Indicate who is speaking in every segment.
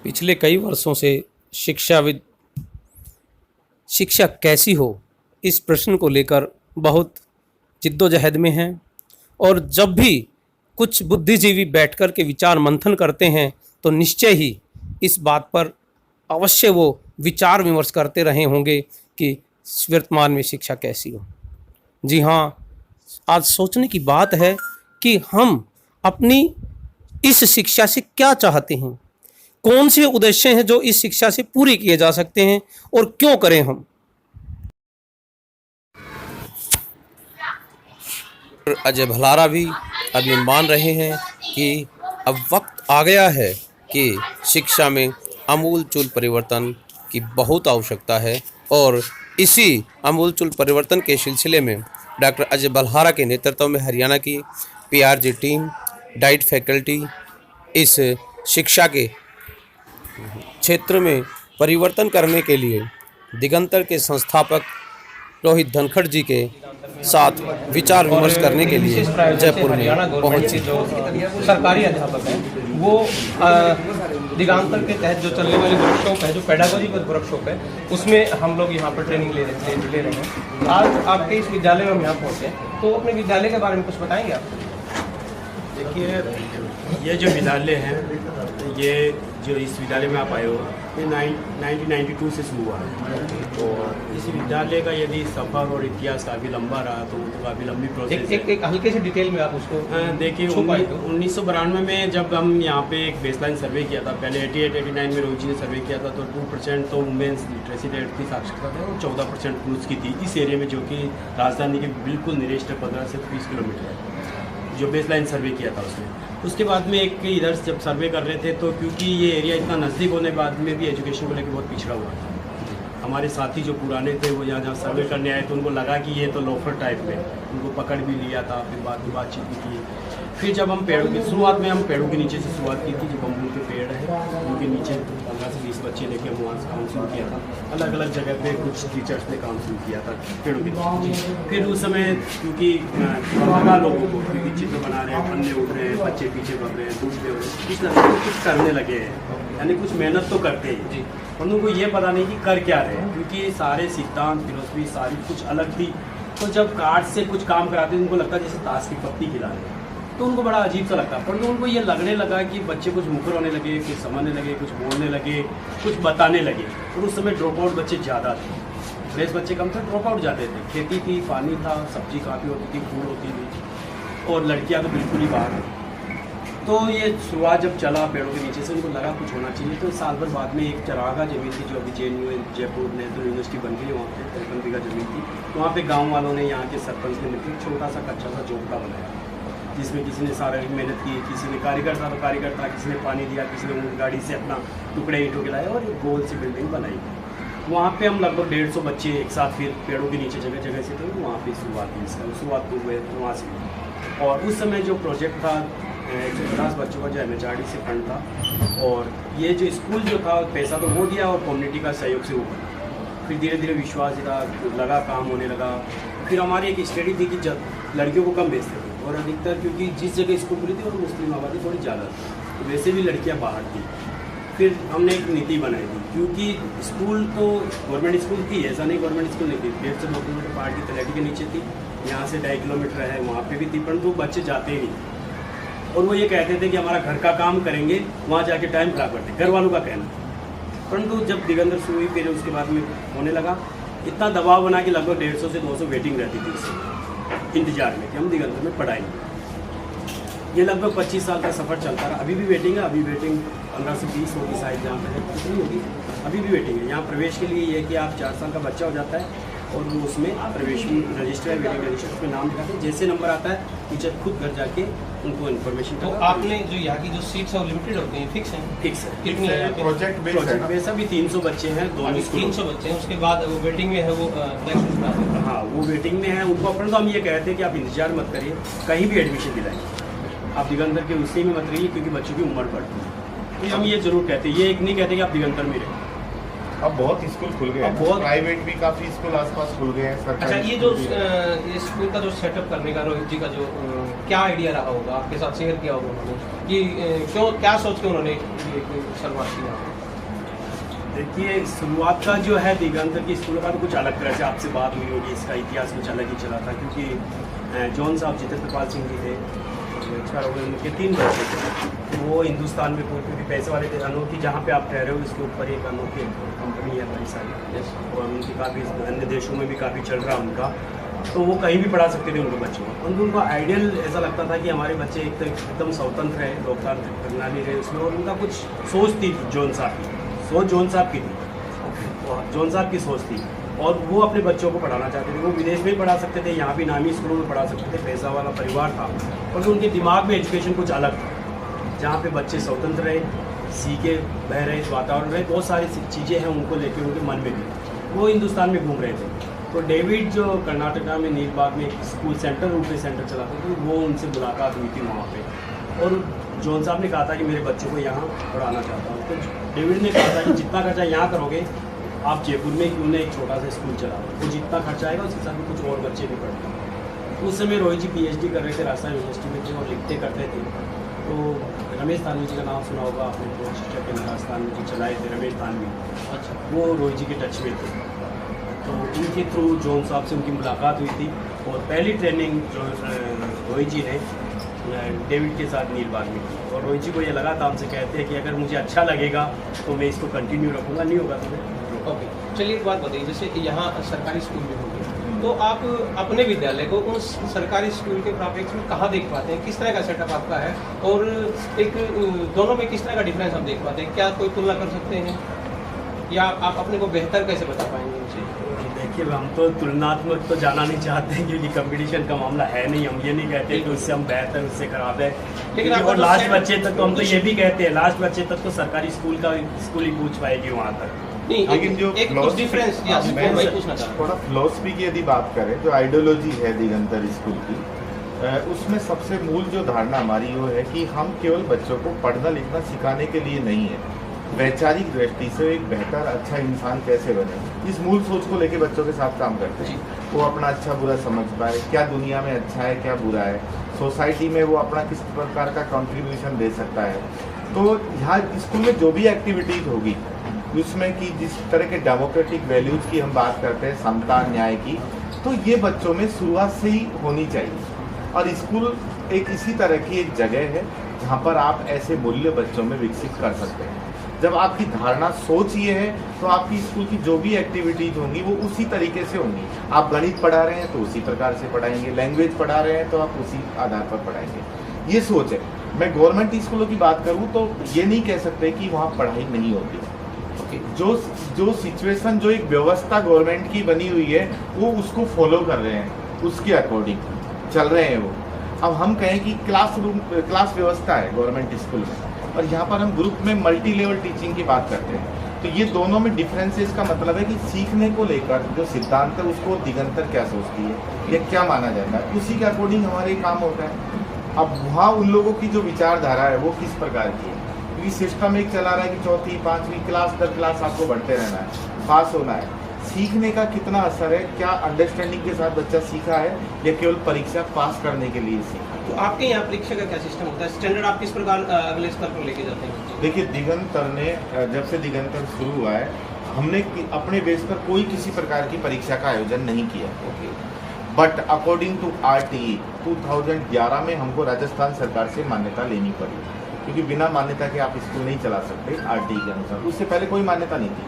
Speaker 1: पिछले कई वर्षों से शिक्षाविद शिक्षा कैसी हो इस प्रश्न को लेकर बहुत जिद्दोजहद में हैं। और जब भी कुछ बुद्धिजीवी बैठकर के विचार मंथन करते हैं तो निश्चय ही इस बात पर अवश्य वो विचार विमर्श करते रहे होंगे कि वर्तमान में शिक्षा कैसी हो। जी हाँ, आज सोचने की बात है कि हम अपनी इस शिक्षा से क्या चाहते हैं, कौन से उद्देश्य हैं जो इस शिक्षा से पूरे किए जा सकते हैं और क्यों करें हम। अजय भल्लारा भी अब ये मान रहे हैं कि अब वक्त आ गया है कि शिक्षा में आमूलचूल परिवर्तन की बहुत आवश्यकता है। और इसी आमूलचूल परिवर्तन के सिलसिले में डॉक्टर अजय भल्लारा के नेतृत्व में हरियाणा की पीआरजी टीम, डाइट फैकल्टी इस शिक्षा के क्षेत्र में परिवर्तन करने के लिए दिगंतर के संस्थापक रोहित धनखड़ जी के साथ विचार विमर्श करने के लिए जयपुर में पहुंची।
Speaker 2: जो सरकारी अध्यापक हैं वो दिगंतर के तहत जो चलने वाली वर्कशॉप है, जो पेडागोजी वर्कशॉप है, उसमें हम लोग यहाँ पर ट्रेनिंग ले रहे हैं। आज आपके इस विद्यालय में हम यहाँ पहुँचे, तो अपने विद्यालय के बारे में कुछ बताएंगे आप?
Speaker 3: देखिए, ये जो विद्यालय है, ये जो इस विद्यालय में आप आए हो, ये 1992 से शुरू हुआ है। और इस विद्यालय का यदि सफ़र और इतिहास काफ़ी लंबा रहा तो काफ़ी लंबी प्रोसेस है।
Speaker 2: एक हल्के से डिटेल में आप उसको
Speaker 3: देखिए, 1992 में जब हम यहाँ पे एक बेसलाइन सर्वे किया था, पहले 88-89 में रोहित जी ने सर्वे किया था, तो 2% तो वुमेन्स लिटरेसी रेट की साक्षरता है और 14% पुरुष की थी इस एरिया में, जो कि राजधानी के बिल्कुल नियरेस्ट 15 से 20 किलोमीटर है, जो बेसलाइन सर्वे किया था उसमें। उसके बाद में एक इधर जब सर्वे कर रहे थे, तो क्योंकि ये एरिया इतना नज़दीक होने बाद में भी एजुकेशन को लेकर बहुत पिछड़ा हुआ था। हमारे साथी जो पुराने थे वो यहाँ जहाँ सर्वे करने आए तो उनको लगा कि ये तो लोफर टाइप में, उनको पकड़ भी लिया था। फिर बाद में बातचीत भी की। फिर जब हम पेड़ों की शुरुआत में, हम पेड़ों के नीचे से शुरुआत की थी, जो बम्बू के पेड़ है उनके नीचे 15 से 20 बच्चे लेके हम वहाँ से काम शुरू किया था। अलग अलग जगह पे कुछ टीचर्स ने काम शुरू किया था पेड़ों के नीचे। फिर उस समय क्योंकि लगा लोगों को, क्योंकि चित्र बना रहे हैं, पन्ने उड़ रहे हैं, बच्चे पीछे बढ़ रहे हैं, दूसरे हो रहे हैं, कुछ करने लगे हैं, यानी कुछ मेहनत तो करते हैं जी। उनको ये पता नहीं कि कर क्या रहे हैं, क्योंकि सारे सिद्धांत फिलोसफी सारी कुछ अलग थी। तो जब कार्ड से कुछ काम कराते थे, उनको लगता जैसे ताश की पत्ती खिला रहे हैं, तो उनको बड़ा अजीब सा लगता। परंतु उनको ये लगने लगा कि बच्चे कुछ मुखर होने लगे, कुछ समझने लगे, कुछ बोलने लगे, कुछ बताने लगे। और उस समय ड्रॉप आउट बच्चे ज़्यादा थे, फ्रेश बच्चे कम थे, ड्रॉप आउट जाते थे। खेती थी, पानी था, सब्जी काफ़ी होती थी, फूल होती थी, और लड़कियाँ तो बिल्कुल ही बाहर। तो ये शुरुआत जब चला पेड़ों के नीचे से, उनको लगा कुछ होना चाहिए। तो साल भर बाद में एक चरागा ज़मीन थी, जो अभी JNU जयपुर नेशनल यूनिवर्सिटी बन गई, वहाँ पे 53 बीघा ज़मीन थी। तो वहाँ पे गांव वालों ने, यहाँ के सरपंच ने मिलकर छोटा सा कच्चा सा झोंपड़ा बनाया, जिसमें किसी ने शारीरिक मेहनत की, किसी ने कारीगर था तो कारीगर था, किसी ने पानी दिया, किसी ने गाड़ी से अपना टुकड़े ईंटों के लाए और एक गोल सी बिल्डिंग बनाई। वहाँ पे हम लगभग 150 बच्चे एक साथ फिर पेड़ों के नीचे जगह जगह से थे। वहाँ पे शुरुआत हुई, इसका शुरुआत तो हुए वहाँ से। और उस समय जो प्रोजेक्ट था, 150 बच्चों का जो MHRD से फंड था, और ये जो स्कूल जो था, पैसा तो वो दिया और कम्युनिटी का सहयोग से वो बना। फिर धीरे धीरे विश्वास लगा, काम होने लगा। फिर हमारी एक स्टडी थी कि जब लड़कियों को कम भेजते थे, और अधिकतर क्योंकि जिस जगह स्कूल खुली थी और मुस्लिम आबादी थोड़ी ज़्यादा थी, तो वैसे भी लड़कियां बाहर थी। फिर हमने एक नीति बनाई थी, क्योंकि स्कूल तो गवर्नमेंट स्कूल थी, ऐसा नहीं गवर्नमेंट स्कूल नहीं थी, 1.5 से 2 किलोमीटर पहाड़ की तलहटी के नीचे थी, यहाँ से 2.5 किलोमीटर है, वहाँ पर भी थी, परंतु बच्चे जाते ही नहीं। और वो ये कहते थे कि हमारा घर का काम करेंगे, वहाँ जाके टाइम खराब करते, घर वालों का कहना। परंतु जब दिगंतर शुरू हुई, फिर उसके बाद में होने लगा, इतना दबाव बना कि लगभग 150 से 200 वेटिंग रहती थी उससे, इंतजार में कि हम दिगंतर में पढ़ाएंगे। ये लगभग 25 साल का सफ़र चलता रहा। अभी भी वेटिंग है, अभी वेटिंग 15 से 20 होगी शायद, जहाँ पर कितनी होगी, अभी भी वेटिंग है। यहाँ प्रवेश के लिए ये है कि आप 4 साल का बच्चा हो जाता है और वो उसमें प्रवेश रजिस्टर है, वेटिंग रजिस्टर, उसमें नाम लिखाते हैं। जैसे नंबर आता है, टीचर खुद घर जाके उनको इन्फॉर्मेशन।
Speaker 2: तो आपने जो यहाँ की जो सीट्स है वो लिमिटेड होती हैं, फिक्स हैं?
Speaker 3: फिक्स है।
Speaker 2: कितनी है?
Speaker 3: प्रोजेक्ट बेस अभी 300 बच्चे हैं, दोनों
Speaker 2: 300 बच्चे हैं। उसके बाद वो वेटिंग में है, वो
Speaker 3: हाँ, वो वेटिंग में है उनको। अपने तो हम ये कहते हैं कि आप इंतजार मत करिए, कहीं भी एडमिशन दिलाइए, आप दिगंतर के उसी में मत रहिए, क्योंकि बच्चों की उम्र बढ़ती है। तो हम ये जरूर कहते हैं, ये एक नहीं कहते कि आप दिगंतर में रहिए,
Speaker 4: अब बहुत स्कूल खुल गए
Speaker 3: अब
Speaker 4: हैं,
Speaker 3: बहुत-
Speaker 4: प्राइवेट भी काफी स्कूल आसपास खुल गए हैं।
Speaker 2: अच्छा,
Speaker 4: सरकारी
Speaker 2: ये जो
Speaker 4: स्कूल भी है।
Speaker 2: ये स्कूल का जो सेटअप करने का रोहित जी का जो क्या आइडिया रहा होगा, आपके साथ शेयर किया होगा उन्होंने कि क्यों, क्या सोच के उन्होंने ये शुरुआत किया?
Speaker 3: देखिए, शुरुआत का जो है दिगंतर की स्कूल का तो कुछ अलग तरह से आपसे बात हुई होगी, इसका इतिहास कुछ अलग ही चला था, क्योंकि जॉन साहब जितेंद्र पाल सिंह जी थे, एक्सपायर हो गए, उनके 3 बच्चे थे। तो वो हिंदुस्तान में क्योंकि पैसे वाले थे, अनोखी जहाँ पे आप ठहरे हो इसके ऊपर एक अनोखी कंपनी है बड़ी सारी, और उनकी काफ़ी अन्य देशों में भी काफ़ी चल रहा उनका, तो वो कहीं भी पढ़ा सकते थे उनके बच्चों को। उनको आइडियल ऐसा लगता था कि हमारे बच्चे एक तो एकदम स्वतंत्र है, लोकतांत्रिक प्रणाली रहे उसमें, और उनका कुछ सोच थी जॉन साहब की, सोच जॉन साहब की थी, जॉन साहब की सोच थी, और वो अपने बच्चों को पढ़ाना चाहते थे। वो विदेश में भी पढ़ा सकते थे, यहाँ भी नामी स्कूलों में पढ़ा सकते थे, पैसा वाला परिवार था, और उनके दिमाग में एजुकेशन कुछ अलग था, जहाँ पे बच्चे स्वतंत्र रहे, सीखे, बह रहे, वातावरण रहे, बहुत सारी चीज़ें हैं उनको लेके उनके मन में भी। वो हिंदुस्तान में घूम रहे थे। तो डेविड जो कर्नाटका में नीलबाग में एक स्कूल सेंटर रूप में सेंटर चलाते थे, वो उनसे मुलाकात हुई थी वहाँ पे, और जॉन साहब ने कहा था कि मेरे बच्चों को यहाँ पढ़ाना चाहता हूँ। तो डेविड ने कहा था कि जितना खर्चा यहाँ करोगे, आप जयपुर में क्यों ना एक छोटा सा स्कूल चलाओ, वो जितना खर्चा आएगा उसके साथ में कुछ और बच्चे भी पढ़ते हैं। उस समय रोहित जी PhD कर रहे थे, राजस्थान यूनिवर्सिटी में थे, और लिखते करते थे। तो रमेश तानवी जी का नाम सुना होगा आपने, जो शिक्षक के राजस्थान में जो चलाए थे, रमेश तानवी,
Speaker 2: अच्छा,
Speaker 3: वो रोहित जी के टच में थे। तो उनके थ्रू जॉन साहब से उनकी मुलाकात हुई थी, और पहली ट्रेनिंग जो रोहित जी ने डेविड के साथ नीलबाग में की, और रोहित जी को ये लगा था, हमसे कहते हैं कि अगर मुझे अच्छा लगेगा तो मैं इसको कंटिन्यू रखूँगा, नहीं होगा तो मैं।
Speaker 2: ओके। चलिए एक बात बताइए, जैसे कि यहाँ सरकारी स्कूल में होंगे, तो आप अपने विद्यालय को उन सरकारी स्कूल के प्रापेक्ष में कहाँ देख पाते हैं, किस तरह का सेटअप आपका है, और एक दोनों में किस तरह का डिफरेंस आप देख पाते हैं? क्या कोई तुलना कर सकते हैं, या आप अपने को बेहतर कैसे बता पाएंगे उनसे?
Speaker 3: देखिए, हम तो तुलनात्मक तो जाना नहीं चाहते हैं, क्योंकि कंपटीशन का मामला है नहीं। हम ये नहीं कहते कि उससे हम बेहतर, उससे खराब है,
Speaker 2: लेकिन
Speaker 3: और
Speaker 2: आपका तो
Speaker 3: लास्ट
Speaker 2: सेटअप-
Speaker 3: बच्चे तक तो हम तो ये भी कहते हैं, लास्ट बच्चे तक तो सरकारी स्कूल ही पूछ पाएगी वहाँ तक।
Speaker 2: नहीं,
Speaker 4: लेकिन जो
Speaker 2: एक कुछ
Speaker 4: philosophy-
Speaker 2: डिफरेंस
Speaker 4: हाँ, मैं
Speaker 2: वही पूछना चाह रहा हूँ।
Speaker 4: थोड़ा फिलोसफी की यदि बात करें, जो आइडियोलॉजी है दिगंतर स्कूल की, उसमें सबसे मूल जो धारणा हमारी वो है कि हम केवल बच्चों को पढ़ना लिखना सिखाने के लिए नहीं है, वैचारिक दृष्टि से एक बेहतर अच्छा इंसान कैसे बने, इस मूल सोच को लेके बच्चों के साथ काम करते हैं। वो अपना अच्छा बुरा समझ पाए, क्या दुनिया में अच्छा है क्या बुरा है, सोसाइटी में वो अपना किस प्रकार का कंट्रीब्यूशन दे सकता है। तो यहाँ स्कूल में जो भी एक्टिविटीज होगी उसमें कि जिस तरह के डेमोक्रेटिक वैल्यूज की हम बात करते हैं, समता न्याय की, तो ये बच्चों में शुरुआत से ही होनी चाहिए। और स्कूल एक इसी तरह की एक जगह है जहाँ पर आप ऐसे मूल्य बच्चों में विकसित कर सकते हैं। जब आपकी धारणा सोच ये है तो आपकी स्कूल की जो भी एक्टिविटीज होंगी वो उसी तरीके से होंगी। आप गणित पढ़ा रहे हैं तो उसी प्रकार से पढ़ाएंगे, लैंग्वेज पढ़ा रहे हैं तो आप उसी आधार पर पढ़ाएंगे। ये सोच है। मैं गवर्नमेंट स्कूलों की बात करूँ तो ये नहीं कह सकते कि वहाँ पढ़ाई नहीं होती। जो सिचुएशन, जो एक व्यवस्था गवर्नमेंट की बनी हुई है, वो उसको फॉलो कर रहे हैं, उसके अकॉर्डिंग चल रहे हैं वो। अब हम कहें कि क्लास व्यवस्था है गवर्नमेंट स्कूल में, और यहाँ पर हम ग्रुप में मल्टी लेवल टीचिंग की बात करते हैं। तो ये दोनों में डिफरेंसेस का मतलब है कि सीखने को लेकर जो सिद्धांत है उसको दिगंतर क्या सोचती है या क्या माना जाता है, उसी के अकॉर्डिंग हमारे काम होता है। अब वहाँ उन लोगों की जो विचारधारा है वो किस प्रकार की है, क्योंकि सिस्टम एक चला रहा है कि चौथी पाँचवीं क्लास दर क्लास आपको बढ़ते रहना है, पास होना है। सीखने का कितना असर है, क्या अंडरस्टैंडिंग के साथ बच्चा सीखा है या केवल परीक्षा पास करने के लिए सीखा।
Speaker 2: तो आपके यहाँ परीक्षा का क्या सिस्टम होता है, स्टैंडर्ड आप किस प्रकार अगले स्तर पर लेके जाते हैं?
Speaker 4: देखिए, दिगंतर ने जब से दिगंतर शुरू हुआ है, हमने अपने बेस पर कोई किसी प्रकार की परीक्षा का आयोजन नहीं किया। बट अकॉर्डिंग टू RTE 2011 में हमको राजस्थान सरकार से मान्यता लेनी पड़ी, क्योंकि बिना मान्यता के आप स्कूल नहीं चला सकते RTE के अनुसार। उससे पहले कोई मान्यता नहीं थी।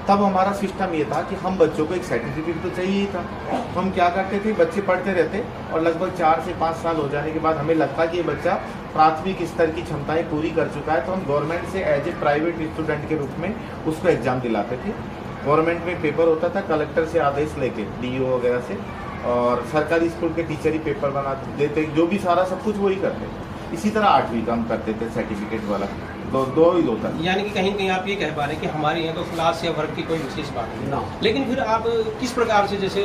Speaker 4: तब हमारा सिस्टम ये था कि हम बच्चों को एक सर्टिफिकेट तो चाहिए ही था। तो हम क्या करते थे, बच्चे पढ़ते रहते और लगभग 4 से 5 साल हो जाने के बाद हमें लगता कि ये बच्चा प्राथमिक स्तर की क्षमताएं पूरी कर चुका है, तो हम गवर्नमेंट से एज ए प्राइवेट स्टूडेंट के रूप में उसको एग्जाम दिलाते थे। गवर्नमेंट में पेपर होता था, कलेक्टर से आदेश लेके DO वगैरह से, और सरकारी स्कूल के टीचर ही पेपर बना देते, जो भी सारा सब कुछ वही करते। इसी तरह 8वीं का हम करते थे सर्टिफिकेट वाला, दो ही होता है।
Speaker 2: यानी कि कहीं कहीं आप ये कह पा रहे हैं कि हमारे यहाँ तो क्लास या वर्ग की कोई विशेष बात नहीं
Speaker 3: ना।
Speaker 2: लेकिन फिर आप किस प्रकार से जैसे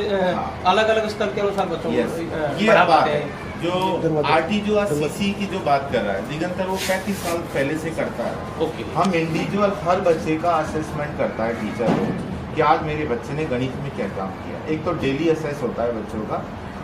Speaker 2: अलग अलग स्तर के अनुसार बच्चों
Speaker 4: Yes,
Speaker 2: को
Speaker 4: ये
Speaker 2: पढ़ा
Speaker 4: बात
Speaker 2: पाते
Speaker 4: है।
Speaker 2: हैं?
Speaker 4: जो आरटी जो आज सीसी की जो बात कर रहा है दिगंतर, वो 35 साल पहले से करता है।
Speaker 2: ओके।
Speaker 4: हम इंडिविजुअल हर बच्चे का असेसमेंट करता है टीचर को कि आज मेरे बच्चे ने गणित में क्या काम किया। एक तो डेली असेस होता है बच्चों का,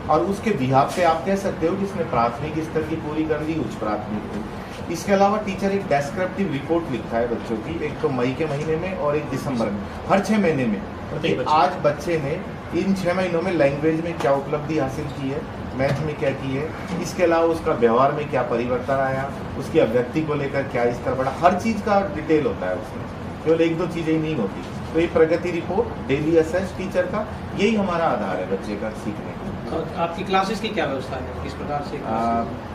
Speaker 4: और उसके बिहाफ पे आप कह सकते हो कि इसने प्राथमिक स्तर की पूरी कर ली, उच्च प्राथमिक की। इसके अलावा टीचर एक डेस्क्रिप्टिव रिपोर्ट लिखता है बच्चों की, एक तो मई के महीने में और एक दिसंबर में, हर 6 महीने में, कि आज बच्चे ने इन 6 महीनों में लैंग्वेज में क्या उपलब्धि हासिल की है, मैथ में क्या की है, इसके अलावा उसका व्यवहार में क्या परिवर्तन आया, उसकी अभिव्यक्ति को लेकर क्या स्तर बढ़ा, हर चीज़ का डिटेल होता है उसमें, केवल 1-2 चीज़ें ही नहीं होती। तो ये प्रगति रिपोर्ट, डेली असेस टीचर का, यही हमारा आधार है बच्चे का सीखने का।
Speaker 2: और आपकी क्लासेस की क्या व्यवस्था है, किस प्रकार से?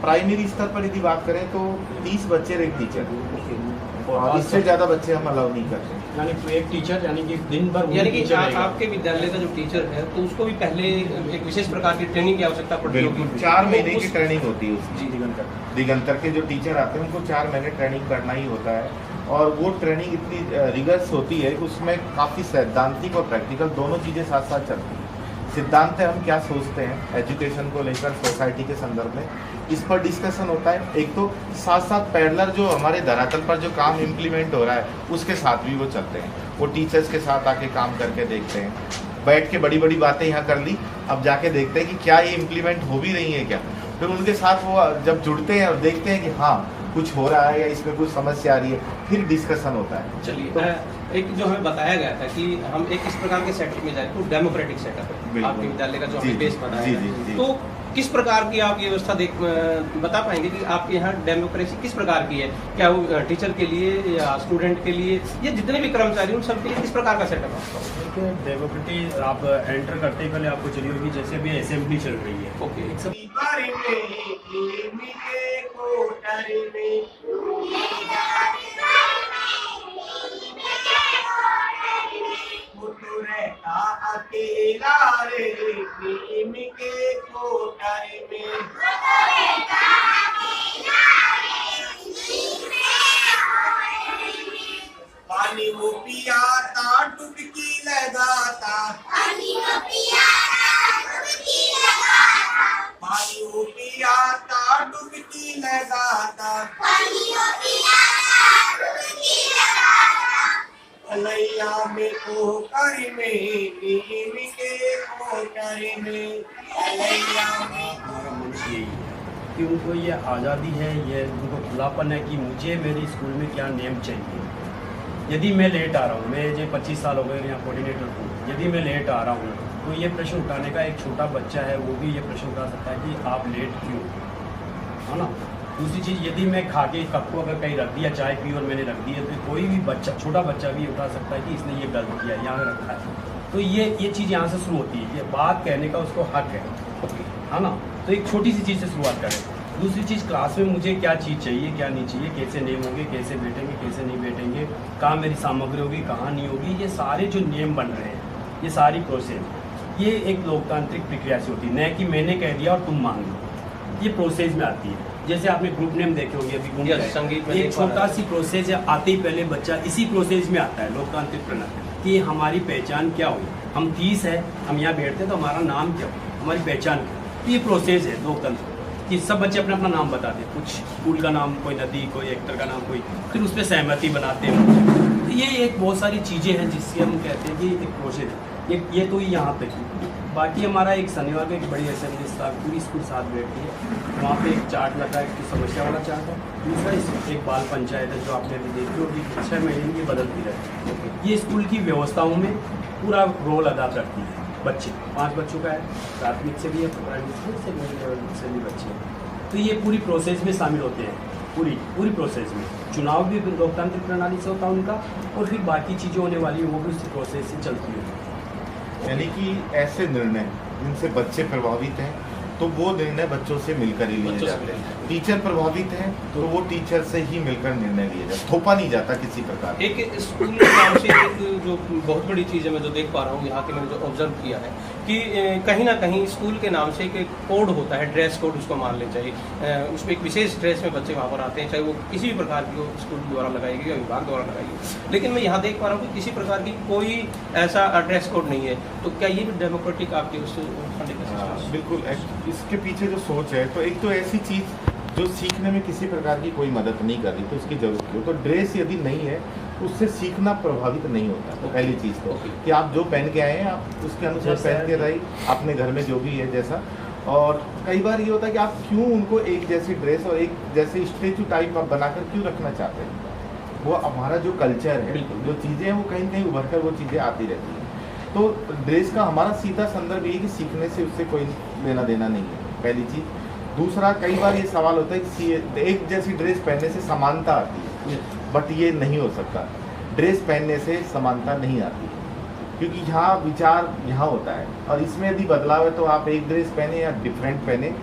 Speaker 4: प्राइमरी स्तर पर यदि बात करें तो 30 बच्चे और एक टीचर, और इससे ज़्यादा बच्चे हम अलाउ नहीं करते।
Speaker 3: यानी एक टीचर, यानी कि दिन भर
Speaker 2: यानी कि आपके विद्यालय का जो टीचर है तो उसको भी पहले एक विशेष प्रकार की ट्रेनिंग की आवश्यकता पड़ती होगी।
Speaker 4: 4 महीने की ट्रेनिंग होती है उसकी। दिगंतर के जो टीचर आते हैं उनको 4 महीने ट्रेनिंग करना ही होता है, और वो ट्रेनिंग इतनी रिगर्स होती है कि उसमें काफ़ी सैद्धांतिक और प्रैक्टिकल दोनों चीज़ें साथ साथ चलती हैं। सिद्धांत है, हम क्या सोचते हैं एजुकेशन को लेकर सोसाइटी के संदर्भ में, इस पर डिस्कशन होता है। एक तो साथ साथ पैरेलल जो हमारे धरातल पर जो काम इम्प्लीमेंट हो रहा है उसके साथ भी वो चलते हैं। वो टीचर्स के साथ आके काम करके देखते हैं, बैठ के बड़ी बड़ी बातें यहाँ कर ली, अब जाके देखते हैं कि क्या ये इम्प्लीमेंट हो भी रही है क्या। फिर उनके साथ वो जब जुड़ते हैं और देखते हैं कि हाँ कुछ हो रहा है या इसमें कुछ समस्या आ रही है, फिर डिस्कशन होता है।
Speaker 2: चलिए, तो एक जो हमें बताया गया था कि हम एक इस प्रकार के सेटअप में जाए तो डेमोक्रेटिक सेटअप है आपके विद्यालय का जो हमें बेस बताया है, तो किस प्रकार की आप ये व्यवस्था बता पाएंगे कि आपके यहाँ डेमोक्रेसी किस प्रकार की है? क्या वो टीचर के लिए या स्टूडेंट के लिए या जितने भी कर्मचारी उन सब के लिए किस प्रकार का सेटअप है?
Speaker 3: देखिए, डेमोक्रेटी आप एंटर करते ही पहले आपको चली होगी जैसे अभी असेंबली चल रही है।
Speaker 2: ओके।
Speaker 5: अकेला रे नीम के कोठरी में, पानी वो पियाता डुबकी लगाता, पानी वो पियाता डुबकी लगाता, अलैया में कोठरी में नीम के कोठरी में, अलैया में।
Speaker 3: हमारा मंच यही है कि उनको ये आज़ादी है, ये उनको खुलापन है कि मुझे मेरे स्कूल में क्या नियम चाहिए। यदि मैं लेट आ रहा हूँ, मैं जो 25 साल हो गए यहाँ कोऑर्डिनेटर हूँ, यदि मैं लेट आ रहा हूँ तो ये प्रश्न उठाने का एक छोटा बच्चा है वो भी ये प्रश्न उठा सकता है कि आप लेट क्यों, है ना। दूसरी चीज़, यदि मैं खा के कप को अगर कहीं रख दिया, चाय पी और मैंने रख दिया, तो कोई भी बच्चा, छोटा बच्चा भी उठा सकता है कि इसने ये गलत किया, यहाँ रखा है। तो ये चीज़ यहाँ से शुरू होती है, ये बात कहने का उसको हक है ना। तो एक छोटी सी चीज़ से शुरुआत करें। दूसरी चीज़, क्लास में मुझे क्या चीज़ चाहिए, क्या नहीं चाहिए, कैसे नियम होंगे, कैसे बैठेंगे, कैसे नहीं बैठेंगे, कहाँ मेरी सामग्री होगी, कहाँ नहीं होगी, ये सारे जो नियम बन रहे हैं, ये सारी प्रोसेस, ये एक लोकतांत्रिक प्रक्रिया से होती है, न कि मैंने कह दिया और तुम मान लो। ये प्रोसेस में आती है। जैसे आपने ग्रुप नेम देखे होंगे अभी,
Speaker 2: संगीत में
Speaker 3: एक छोटा सी प्रोसेस है, आते ही पहले बच्चा इसी प्रोसेस में आता है लोकतांत्रिक प्रणाली कि हमारी पहचान क्या हुई। हम 30 है, हम यहाँ बैठते हैं तो हमारा नाम क्या हो, हमारी पहचान क्या। ये प्रोसेस है लोकतंत्र कि सब बच्चे अपना अपना नाम बताते हैं, कुछ स्कूल का नाम, कोई नदी, कोई एक्टर का नाम, कोई, फिर उस पर सहमति बनाते हैं। तो ये एक बहुत सारी चीज़ें हैं जिससे हम कहते हैं कि एक प्रोसेस है। ये तो यहाँ तक ही। बाकी हमारा एक शनिवार को एक बड़ी असेंबली स्टाफ पूरी स्कूल साथ बैठती है, वहाँ पे एक चार्ट लगा है, एक समस्या वाला चार्ट है, दूसरा एक बाल पंचायत है जो आपने अभी देखी होगी, 6 महीने की बदलती रहती है। ये स्कूल की व्यवस्थाओं में पूरा रोल अदा करती है। बच्चे 5 बच्चों का है, प्राथमिक से भी है, प्राइमरी से, सेकेंडरी लेवल से भी बच्चे हैं, तो ये पूरी प्रोसेस में शामिल होते हैं। पूरी प्रोसेस में चुनाव भी लोकतांत्रिक प्रणाली से होता है उनका, और फिर बाकी चीज़ें होने वाली वो भी उसी प्रोसेस से चलती है।
Speaker 4: यानी कि ऐसे निर्णय जिनसे बच्चे प्रभावित हैं तो वो निर्णय बच्चों से मिलकर ही लिए जाते हैं। टीचर प्रभावित हैं तो वो टीचर से ही मिलकर निर्णय लिए जाते, थोपा नहीं जाता किसी प्रकार।
Speaker 2: एक स्कूल के नाम से एक जो बहुत बड़ी चीज़ है, मैं जो देख पा रहा हूँ यहाँ के, मैंने जो ऑब्जर्व किया है कि कहीं ना कहीं स्कूल के नाम से एक कोड होता है, ड्रेस कोड उसको मान ले चाहिए, उसमें एक विशेष ड्रेस में बच्चे वहाँ पर आते हैं, चाहे वो किसी भी प्रकार की हो, स्कूल द्वारा लगाई गई या विभाग द्वारा लगाई गई। लेकिन मैं यहाँ देख पा रहा हूँ कि किसी प्रकार की कोई ऐसा ड्रेस कोड नहीं है। तो क्या ये भी डेमोक्रेटिक आपकी उस फंडिंग का सिस्टम है?
Speaker 4: बिल्कुल। इसके पीछे जो सोच है, तो एक तो ऐसी चीज़ जो सीखने में किसी प्रकार की कोई मदद नहीं कर रही तो उसकी जरूरत क्यों। तो ड्रेस यदि नहीं है उससे सीखना प्रभावित नहीं होता। तो पहली चीज़ तो कि आप जो पहन के आए हैं आप उसके अनुसार पहन के रहिए, अपने घर में जो भी है जैसा। और कई बार ये होता है कि आप क्यों उनको एक जैसी ड्रेस और एक जैसे स्टेचू टाइप आप बनाकर क्यों रखना चाहते हैं। वो हमारा जो कल्चर है, जो चीज़ें हैं वो कहीं ना कहीं उभर कर वो चीज़ें आती रहती हैं। तो ड्रेस का हमारा सीधा संदर्भ ये है कि सीखने से उससे कोई लेना देना नहीं है, पहली चीज़। दूसरा, कई बार ये सवाल होता है कि एक जैसी ड्रेस पहनने से समानता आती है, बट ये नहीं हो सकता। ड्रेस पहनने से समानता नहीं आती है, क्योंकि यहाँ विचार यहाँ होता है, और इसमें यदि बदलाव है तो आप एक ड्रेस पहने या डिफरेंट पहने,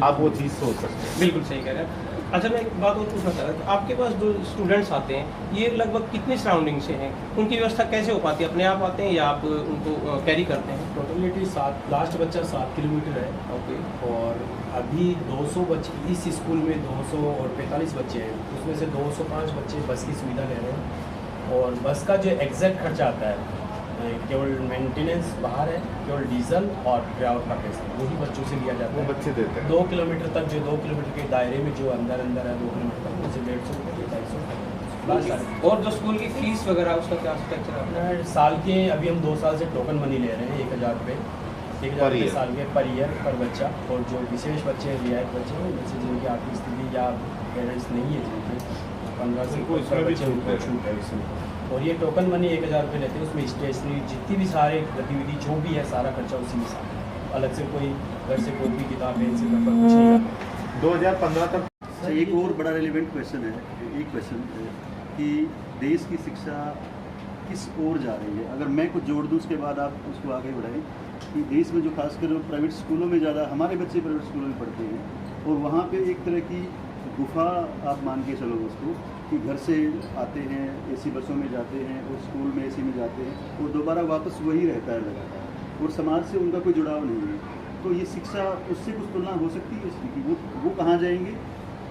Speaker 4: आप वो चीज़ सोच सकते हैं।
Speaker 2: बिल्कुल सही कह रहे हैं। अच्छा, मैं एक बात और पूछना चाह रहा था, आपके पास जो स्टूडेंट्स आते हैं ये लगभग कितने सराउंडिंग से हैं? उनकी व्यवस्था कैसे हो पाती है? अपने आप आते हैं या आप उनको कैरी करते हैं?
Speaker 3: टोटलिटी 7, लास्ट बच्चा 7 किलोमीटर है।
Speaker 2: ओके।
Speaker 3: और अभी 200 बच्चे इस स्कूल में 245 बच्चे हैं, उसमें से 205 बच्चे बस की सुविधा ले रहे हैं। और बस का जो एग्जैक्ट खर्चा आता है, केवल मेंटेनेंस बाहर है, केवल डीजल और ड्राइवर का पैसा वही बच्चों से लिया जाता
Speaker 4: वो
Speaker 3: है।
Speaker 4: बच्चे देते हैं।
Speaker 3: 2 किलोमीटर तक, जो 2 किलोमीटर के दायरे में जो अंदर है 2 किलोमीटर तक, उसे 150 रुपये 250।
Speaker 2: और जो स्कूल की फीस वगैरह उसका क्या स्ट्रक्चर है?
Speaker 3: साल के अभी हम 2 साल से टोकन मनी ले रहे हैं 1000 रुपये, 1000 रुपये साल के पर ईयर पर बच्चा। और जो विशेष बच्चे हैं, रियायत बच्चे हैं, जैसे जिनकी आर्थिक स्थिति या पेरेंट्स नहीं है, जिनके 15 से ऊपर बच्चे, उनको छूट है इसमें। और ये टोकन मनी 1000 रुपये लेते हैं, उसमें स्टेशनरी जितनी भी सारे गतिविधि जो भी है सारा खर्चा उसी में शामिल है। अलग से कोई घर से कोई भी किताब पेंसिल रबर कुछ नहीं करते।
Speaker 4: 2015 तक।
Speaker 6: अच्छा, एक और बड़ा रिलेवेंट क्वेश्चन है, एक क्वेश्चन है कि देश की शिक्षा किस ओर जा रही है। अगर मैं कुछ जोड़ दूँ उसके बाद आप उसको आगे बढ़ाएं कि देश में जो खासकर प्राइवेट स्कूलों में ज़्यादा हमारे बच्चे प्राइवेट स्कूलों में पढ़ते हैं, और वहाँ पे एक तरह की गुफा आप मान के चलो उसको, कि घर से आते हैं, एसी बसों में जाते हैं और स्कूल में एसी में जाते हैं और दोबारा वापस वही रहता है लगातार, और समाज से उनका कोई जुड़ाव नहीं है। तो ये शिक्षा उससे कुछ तुलना हो सकती है इसकी कि वो कहाँ जाएंगे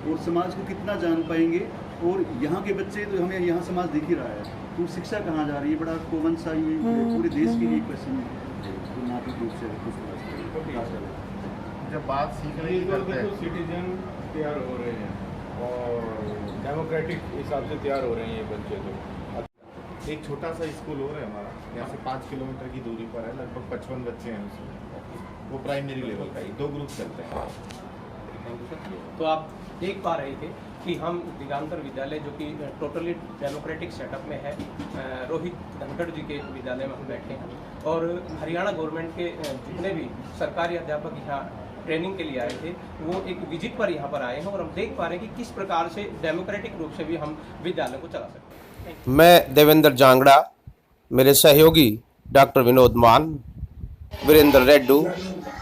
Speaker 6: और समाज को कितना जान पाएंगे। और यहाँ के बच्चे तो हमें यहाँ समाज दिख ही रहा है, तो शिक्षा कहाँ जा रही है, बड़ा कॉमन सा ये पूरे देश के लिए क्वेश्चन तुलनात्मक रूप से कुछ।
Speaker 4: जब बात सीखने की करते हैं,
Speaker 7: सिटीजन तैयार हो रहे हैं और डेमोक्रेटिक हिसाब से तैयार हो रहे हैं ये बच्चे। तो
Speaker 4: एक छोटा सा स्कूल और है हमारा, यहाँ से 5 किलोमीटर की दूरी पर है, लगभग 55 बच्चे हैं उसमें। वो प्राइमरी लेवल का ही 2 ग्रुप चलते हैं।
Speaker 2: तो आप देख पा रहे थे कि हम दिगांतर विद्यालय जो कि टोटली डेमोक्रेटिक सेटअप में है, रोहित धनखड़ जी के विद्यालय में हम बैठे हैं। और हरियाणा गवर्नमेंट के जितने भी सरकारी अध्यापक यहाँ ट्रेनिंग के लिए आए थे वो एक विजिट पर यहाँ पर आए हैं, और हम देख पा रहे हैं कि किस प्रकार से डेमोक्रेटिक रूप से भी हम विद्यालय को चला सकते हैं।
Speaker 1: मैं देवेंद्र जांगड़ा, मेरे सहयोगी डॉक्टर विनोद मान, वीरेंद्र रेड्डू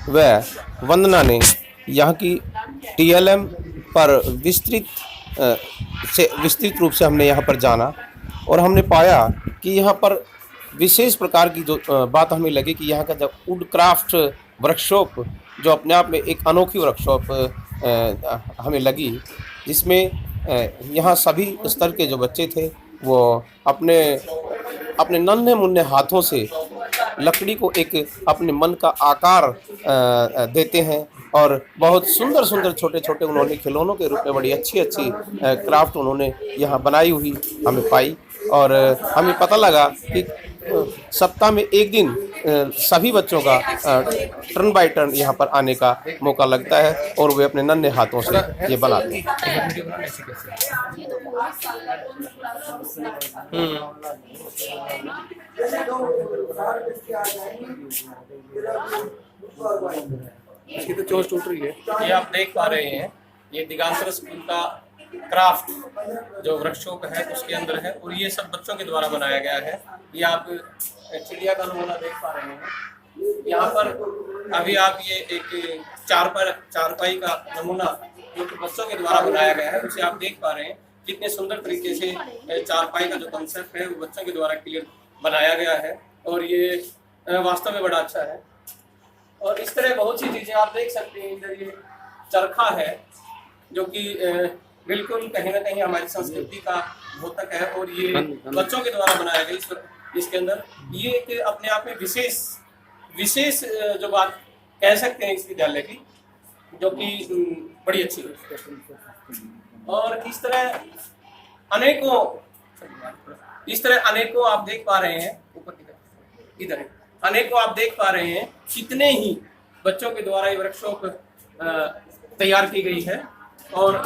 Speaker 1: व वंदना ने यहाँ की TLM पर विस्तृत रूप से हमने यहाँ पर जाना, और हमने पाया कि यहाँ पर विशेष प्रकार की जो बात हमें लगी कि यहाँ का जो वुड क्राफ्ट वर्कशॉप जो अपने आप में एक अनोखी वर्कशॉप हमें लगी, जिसमें यहाँ सभी स्तर के जो बच्चे थे वो अपने नन्हे मुन्ने हाथों से लकड़ी को एक अपने मन का आकार देते हैं, और बहुत सुंदर सुंदर छोटे छोटे उन्होंने खिलौनों के रूप में बड़ी अच्छी क्राफ्ट उन्होंने यहाँ बनाई हुई हमें पाई। और हमें पता लगा कि सप्ताह में एक दिन सभी बच्चों का टर्न बाय टर्न यहाँ पर आने का मौका लगता है, और वे अपने नन्हे हाथों से ये बनाते हैं।
Speaker 2: इसकी तो चोट टूट रही है। ये आप देख पा रहे हैं, ये दिगांतर स्कूल का क्राफ्ट जो वर्कशॉप है उसके अंदर है, और ये सब बच्चों के द्वारा बनाया गया है। ये आप चिड़िया का नमूना देख पा रहे हैं। यहाँ पर अभी आप ये एक चारपाई का नमूना जो कि बच्चों के द्वारा बनाया गया है, उसे आप देख पा रहे हैं कितने सुंदर तरीके से चारपाई का जो कंसेप्ट है वो बच्चों के द्वारा क्लियर बनाया गया है, और ये वास्तव में बड़ा अच्छा है। और इस तरह बहुत सी चीजें आप देख सकते हैं। इधर ये चरखा है जो कि बिल्कुल कहीं ना कहीं हमारी संस्कृति का द्योतक है, और ये बच्चों के द्वारा बनाया गया। इसके अंदर ये एक अपने आप में विशेष जो बात कह सकते हैं इस विद्यालय की, जो कि बड़ी अच्छी है। और इस तरह अनेकों आप देख पा रहे हैं, ऊपर की तरफ इधर अनेकों आप देख पा रहे हैं कितने ही बच्चों के द्वारा ये वर्कशॉप तैयार की गई है। और